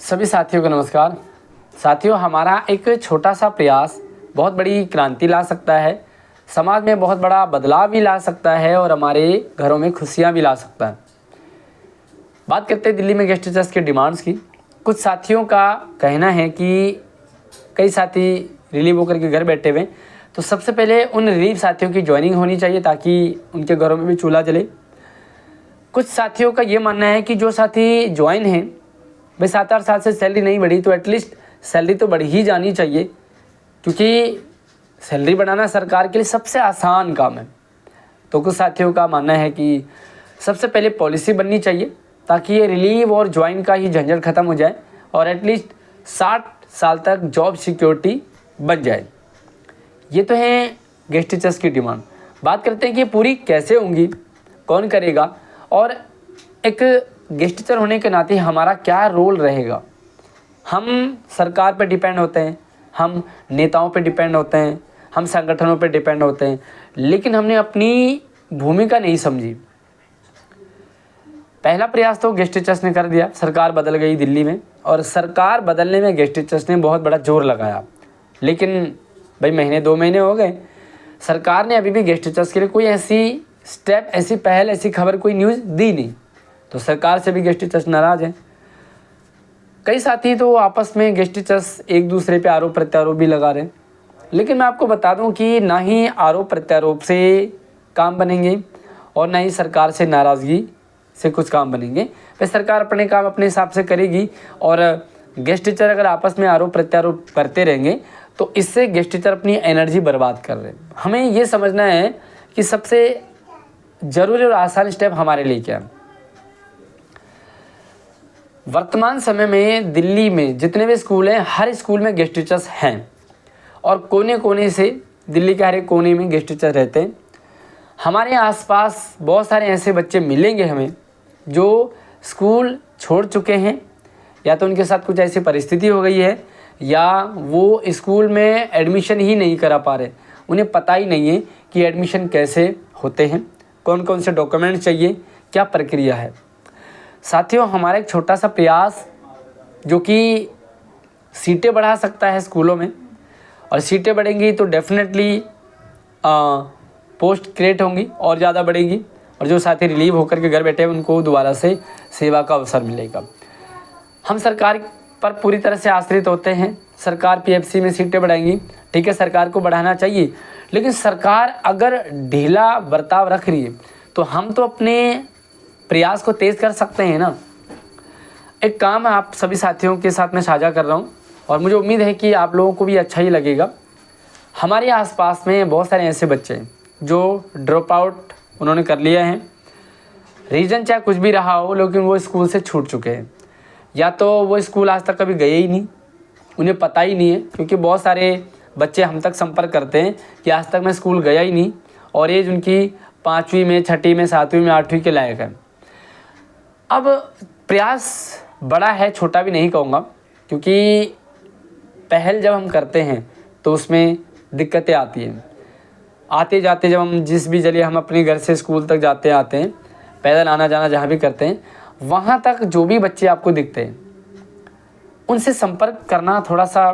सभी साथियों को नमस्कार। साथियों, हमारा एक छोटा सा प्रयास बहुत बड़ी क्रांति ला सकता है, समाज में बहुत बड़ा बदलाव भी ला सकता है और हमारे घरों में खुशियां भी ला सकता है। बात करते हैं दिल्ली में गेस्ट टीचर्स के डिमांड्स की। कुछ साथियों का कहना है कि कई साथी रिलीव होकर के घर बैठे हुए, तो सबसे पहले उन रिलीव साथियों की ज्वाइनिंग होनी चाहिए ताकि उनके घरों में भी चूल्हा जले। कुछ साथियों का ये मानना है कि जो साथी ज्वाइन हैं, भाई 7-8 साल से सैलरी नहीं बढ़ी तो एटलीस्ट सैलरी तो बढ़ ही जानी चाहिए, क्योंकि सैलरी बढ़ाना सरकार के लिए सबसे आसान काम है। तो कुछ साथियों का मानना है कि सबसे पहले पॉलिसी बननी चाहिए ताकि ये रिलीव और ज्वाइन का ही झंझट ख़त्म हो जाए और एटलीस्ट 60 साल तक जॉब सिक्योरिटी बन जाए। ये तो है गेस्ट टीचर्स की डिमांड। बात करते हैं कि पूरी कैसे होंगी, कौन करेगा और एक गेस्ट टीचर होने के नाते हमारा क्या रोल रहेगा। हम सरकार पर डिपेंड होते हैं, हम नेताओं पर डिपेंड होते हैं, हम संगठनों पर डिपेंड होते हैं, लेकिन हमने अपनी भूमिका नहीं समझी। पहला प्रयास तो गेस्ट टीचर्स ने कर दिया, सरकार बदल गई दिल्ली में और सरकार बदलने में गेस्ट टीचर्स ने बहुत बड़ा जोर लगाया। लेकिन भाई महीने 2 महीने हो गए, सरकार ने अभी भी गेस्ट टीचर्स के लिए कोई ऐसी स्टेप, ऐसी पहल, ऐसी खबर, कोई न्यूज़ दी नहीं। तो सरकार से भी गेस्ट टीचर्स नाराज़ हैं। कई साथी तो आपस में गेस्ट टीचर्स एक दूसरे पे आरोप प्रत्यारोप भी लगा रहे हैं। लेकिन मैं आपको बता दूं कि ना ही आरोप प्रत्यारोप से काम बनेंगे और ना ही सरकार से नाराज़गी से कुछ काम बनेंगे। फिर सरकार अपने काम अपने हिसाब से करेगी और गेस्ट टीचर अगर आपस में आरोप प्रत्यारोप करते रहेंगे तो इससे गेस्ट टीचर अपनी एनर्जी बर्बाद कर रहे हैं। हमें ये समझना है कि सबसे ज़रूरी और आसान स्टेप हमारे लिए क्या है। वर्तमान समय में दिल्ली में जितने भी स्कूल हैं, हर स्कूल में गेस्ट टीचर्स हैं और कोने कोने से दिल्ली के हर एक कोने में गेस्ट टीचर रहते हैं। हमारे आसपास बहुत सारे ऐसे बच्चे मिलेंगे हमें जो स्कूल छोड़ चुके हैं, या तो उनके साथ कुछ ऐसी परिस्थिति हो गई है या वो स्कूल में एडमिशन ही नहीं करा पा रहे। उन्हें पता ही नहीं है कि एडमिशन कैसे होते हैं, कौन कौन से डॉक्यूमेंट चाहिए, क्या प्रक्रिया है। साथियों, हमारा एक छोटा सा प्रयास जो कि सीटें बढ़ा सकता है स्कूलों में, और सीटें बढ़ेंगी तो डेफिनेटली पोस्ट क्रिएट होंगी और ज़्यादा बढ़ेगी, और जो साथी रिलीव होकर के घर बैठे हैं उनको दोबारा से सेवा का अवसर मिलेगा। हम सरकार पर पूरी तरह से आश्रित होते हैं। सरकार पीएफसी में सीटें बढ़ाएंगी, ठीक है, सरकार को बढ़ाना चाहिए, लेकिन सरकार अगर ढीला बर्ताव रख रही है तो हम तो अपने प्रयास को तेज़ कर सकते हैं ना। एक काम आप सभी साथियों के साथ में साझा कर रहा हूँ और मुझे उम्मीद है कि आप लोगों को भी अच्छा ही लगेगा। हमारे आसपास में बहुत सारे ऐसे बच्चे हैं जो ड्रॉप आउट उन्होंने कर लिया है, रीज़न चाहे कुछ भी रहा हो, लेकिन वो स्कूल से छूट चुके हैं, या तो वो स्कूल आज तक कभी गए ही नहीं, उन्हें पता ही नहीं है। क्योंकि बहुत सारे बच्चे हम तक संपर्क करते हैं कि आज तक मैं स्कूल गया ही नहीं और एज उनकी 5वीं में, 6ठी में, 7वीं में, 8वीं के लायक है। अब प्रयास बड़ा है, छोटा भी नहीं कहूँगा, क्योंकि पहल जब हम करते हैं तो उसमें दिक्कतें आती हैं। आते जाते जब हम जिस भी जरिए हम अपने घर से स्कूल तक जाते आते हैं, पैदल आना जाना जहाँ भी करते हैं, वहाँ तक जो भी बच्चे आपको दिखते हैं उनसे संपर्क करना थोड़ा सा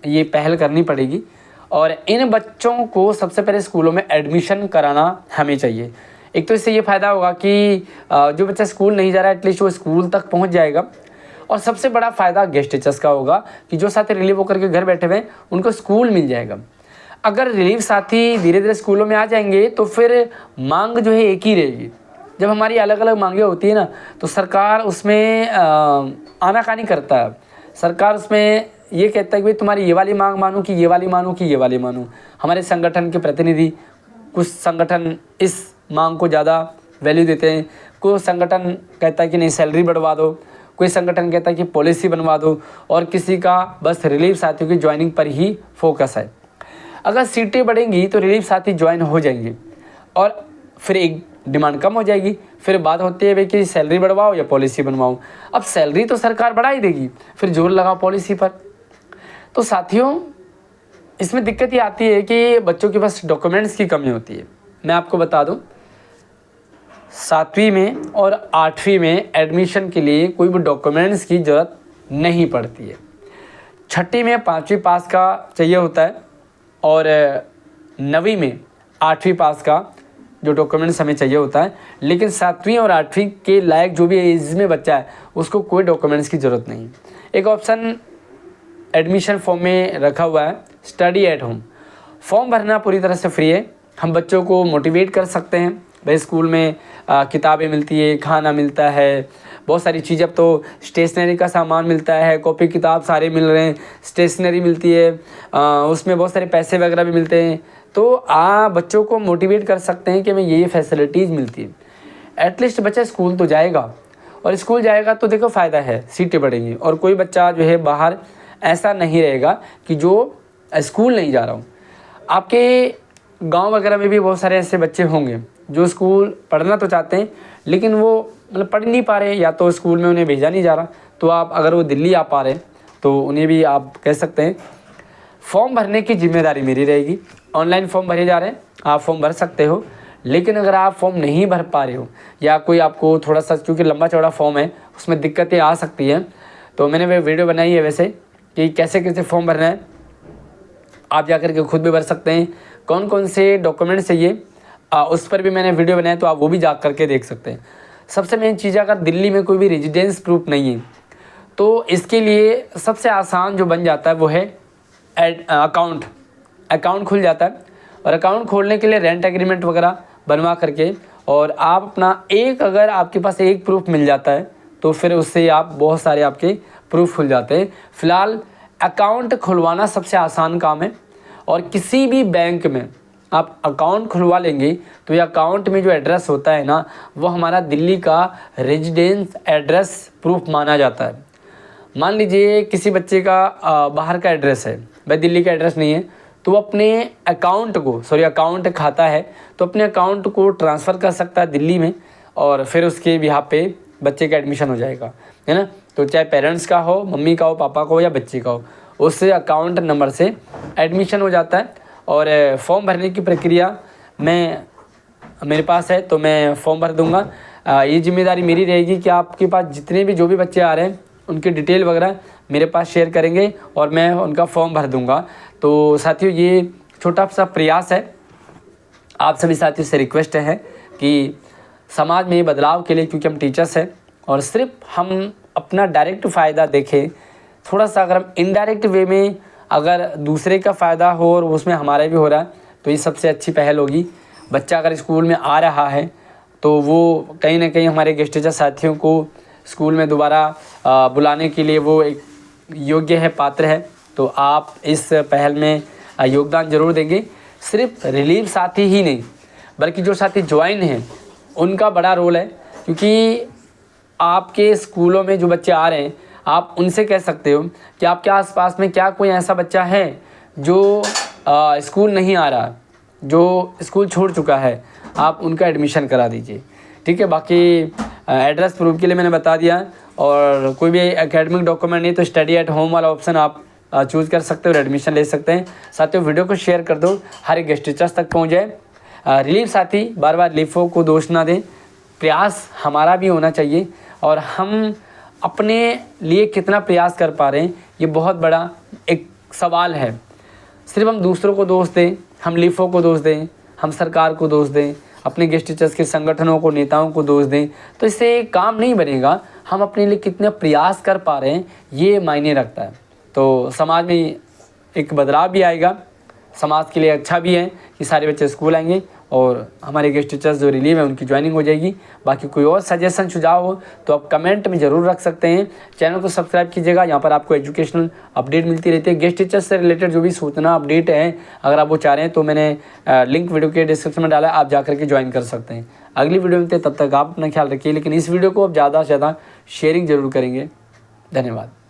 ये पहल करनी पड़ेगी। और इन बच्चों को सबसे पहले स्कूलों में एडमिशन कराना हमें चाहिए। एक तो इससे ये फ़ायदा होगा कि जो बच्चा स्कूल नहीं जा रहा है एटलीस्ट वो स्कूल तक पहुंच जाएगा, और सबसे बड़ा फ़ायदा गेस्ट टीचर्स का होगा कि जो साथी रिलीव होकर के घर बैठे हुए हैं उनको स्कूल मिल जाएगा। अगर रिलीव साथी धीरे धीरे स्कूलों में आ जाएंगे तो फिर मांग जो है एक ही रहेगी। जब हमारी अलग अलग मांगें होती है ना तो सरकार उसमें आनाकानी करता है। सरकार उसमें ये कहता है कि भाई तुम्हारी ये वाली मांग मानूं कि ये वाली मानूं कि ये वाली मानूं। हमारे संगठन के प्रतिनिधि, कुछ संगठन इस मांग को ज़्यादा वैल्यू देते हैं, कोई संगठन कहता है कि नहीं सैलरी बढ़वा दो, कोई संगठन कहता है कि पॉलिसी बनवा दो, और किसी का बस रिलीव साथियों की ज्वाइनिंग पर ही फोकस है। अगर सीटें बढ़ेंगी तो रिलीव साथी ज्वाइन हो जाएंगे और फिर एक डिमांड कम हो जाएगी। फिर बात होती है भाई कि सैलरी बढ़वाओ या पॉलिसी बनवाओ। अब सैलरी तो सरकार बढ़ा ही देगी, फिर जोर लगाओ पॉलिसी पर। तो साथियों, इसमें दिक्कत ये आती है कि बच्चों के पास डॉक्यूमेंट्स की कमी होती है। मैं आपको बता दूं, 7वीं में और 8वीं में एडमिशन के लिए कोई भी डॉक्यूमेंट्स की ज़रूरत नहीं पड़ती है। छठी में 5वीं पास का चाहिए होता है और 9वीं में 8वीं पास का जो डॉक्यूमेंट्स हमें चाहिए होता है, लेकिन 7वीं और 8वीं के लायक जो भी एज में बच्चा है उसको कोई डॉक्यूमेंट्स की ज़रूरत नहीं। एक ऑप्शन एडमिशन फॉर्म में रखा हुआ है, स्टडी एट होम। फॉर्म भरना पूरी तरह से फ्री है। हम बच्चों को मोटिवेट कर सकते हैं। भाई स्कूल में किताबें मिलती है, खाना मिलता है, बहुत सारी चीज़ें, अब तो स्टेशनरी का सामान मिलता है, कॉपी किताब सारे मिल रहे हैं, स्टेशनरी मिलती है, उसमें बहुत सारे पैसे वगैरह भी मिलते हैं। तो आप बच्चों को मोटिवेट कर सकते हैं कि हमें ये फैसिलिटीज़ मिलती है। एटलीस्ट बच्चा स्कूल तो जाएगा, और स्कूल जाएगा तो देखो फ़ायदा है, सीटें बढ़ेंगी। और कोई बच्चा जो है बाहर ऐसा नहीं रहेगा कि जो स्कूल नहीं जा रहा हूँ। आपके गांव वगैरह में भी बहुत सारे ऐसे बच्चे होंगे जो स्कूल पढ़ना तो चाहते हैं, लेकिन वो मतलब पढ़ नहीं पा रहे, या तो स्कूल में उन्हें भेजा नहीं जा रहा। तो आप अगर वो दिल्ली आ पा रहे हैं तो उन्हें भी आप कह सकते हैं। फॉर्म भरने की जिम्मेदारी मेरी रहेगी। ऑनलाइन फॉर्म भरे जा रहे हैं, आप फॉर्म भर सकते हो। लेकिन अगर आप फॉर्म नहीं भर पा रहे हो, या कोई आपको थोड़ा सा, क्योंकि लंबा चौड़ा फॉर्म है, उसमें दिक्कतें आ सकती हैं, तो मैंने वो वीडियो बनाई है वैसे कि कैसे कैसे फॉर्म भरना है। आप जाकर के खुद भी भर सकते हैं। कौन कौन से डॉक्यूमेंट चाहिए उस पर भी मैंने वीडियो बनाया, तो आप वो भी जा करके देख सकते हैं। सबसे मेन चीज़, अगर दिल्ली में कोई भी रेजिडेंस प्रूफ नहीं है तो इसके लिए सबसे आसान जो बन जाता है वो है अकाउंट खुल जाता है। और अकाउंट खोलने के लिए रेंट एग्रीमेंट वगैरह बनवा करके, और आप अपना अगर आपके पास एक प्रूफ मिल जाता है तो फिर उससे आप बहुत सारे आपके प्रूफ खुल जाते हैं। फ़िलहाल अकाउंट खुलवाना सबसे आसान काम है। और किसी भी बैंक में आप अकाउंट खुलवा लेंगे तो ये अकाउंट में जो एड्रेस होता है ना, वो हमारा दिल्ली का रेजिडेंस एड्रेस प्रूफ माना जाता है। मान लीजिए किसी बच्चे का बाहर का एड्रेस है, भाई दिल्ली का एड्रेस नहीं है, तो वो अपने अकाउंट खाता है तो अपने अकाउंट को ट्रांसफ़र कर सकता है दिल्ली में, और फिर उसके बिहाफ पे बच्चे का एडमिशन हो जाएगा, है ना। तो चाहे पेरेंट्स का हो, मम्मी का हो, पापा का हो, या बच्चे का हो, उससे अकाउंट नंबर से एडमिशन हो जाता है। और फॉर्म भरने की प्रक्रिया मेरे पास है, तो मैं फॉर्म भर दूंगा। ये जिम्मेदारी मेरी रहेगी कि आपके पास जितने भी जो भी बच्चे आ रहे हैं उनकी डिटेल वगैरह मेरे पास शेयर करेंगे और मैं उनका फॉर्म भर दूंगा। तो साथियों, ये छोटा सा प्रयास है, आप सभी साथियों से रिक्वेस्ट है कि समाज में बदलाव के लिए, क्योंकि हम टीचर्स हैं और सिर्फ हम अपना डायरेक्ट फ़ायदा देखें, थोड़ा सा अगर हम इनडायरेक्ट वे में अगर दूसरे का फ़ायदा हो और उसमें हमारा भी हो रहा है, तो ये सबसे अच्छी पहल होगी। बच्चा अगर स्कूल में आ रहा है तो वो कहीं ना कहीं हमारे गेस्ट टीचर साथियों को स्कूल में दोबारा बुलाने के लिए वो एक योग्य है, पात्र है। तो आप इस पहल में योगदान ज़रूर देंगे। सिर्फ रिलीव साथी ही नहीं, बल्कि जो साथी ज्वाइन हैं उनका बड़ा रोल है, क्योंकि आपके स्कूलों में जो बच्चे आ रहे हैं, आप उनसे कह सकते हो कि आपके आसपास में क्या कोई ऐसा बच्चा है जो स्कूल नहीं आ रहा, जो स्कूल छोड़ चुका है, आप उनका एडमिशन करा दीजिए, ठीक है। बाकी एड्रेस प्रूफ के लिए मैंने बता दिया। और कोई भी एकेडमिक डॉक्यूमेंट नहीं तो स्टडी एट होम वाला ऑप्शन आप चूज़ कर सकते हो और एडमिशन ले सकते हैं। साथियों, वीडियो को शेयर कर दो, हर एक गेस्ट टीचर्स तक पहुँच जाए। रिलीव साथी बार बार लीफों को दोष ना दें, प्रयास हमारा भी होना चाहिए, और हम अपने लिए कितना प्रयास कर पा रहे हैं ये बहुत बड़ा एक सवाल है। सिर्फ हम दूसरों को दोष दें, हम लीफों को दोष दें, हम सरकार को दोष दें, अपने गेस्ट टीचर्स के संगठनों को, नेताओं को दोष दें, तो इससे काम नहीं बनेगा। हम अपने लिए कितने प्रयास कर पा रहे हैं ये मायने रखता है। तो समाज में एक बदलाव भी आएगा, समाज के लिए अच्छा भी है कि सारे बच्चे स्कूल आएंगे और हमारे गेस्ट टीचर्स जो रिलीव है उनकी ज्वाइनिंग हो जाएगी। बाकी कोई और सजेशन सुझाव हो तो आप कमेंट में ज़रूर रख सकते हैं। चैनल को सब्सक्राइब कीजिएगा, यहाँ पर आपको एजुकेशनल अपडेट मिलती रहती है। गेस्ट टीचर्स से रिलेटेड जो भी सूचना अपडेट है, अगर आप वो चाह रहे हैं तो मैंने लिंक वीडियो के डिस्क्रिप्शन में डाला है, आप जाकर के ज्वाइन कर सकते हैं। अगली वीडियो में तब तक आप अपना ख्याल रखिए, लेकिन इस वीडियो को आप ज़्यादा से ज़्यादा शेयरिंग ज़रूर करेंगे। धन्यवाद।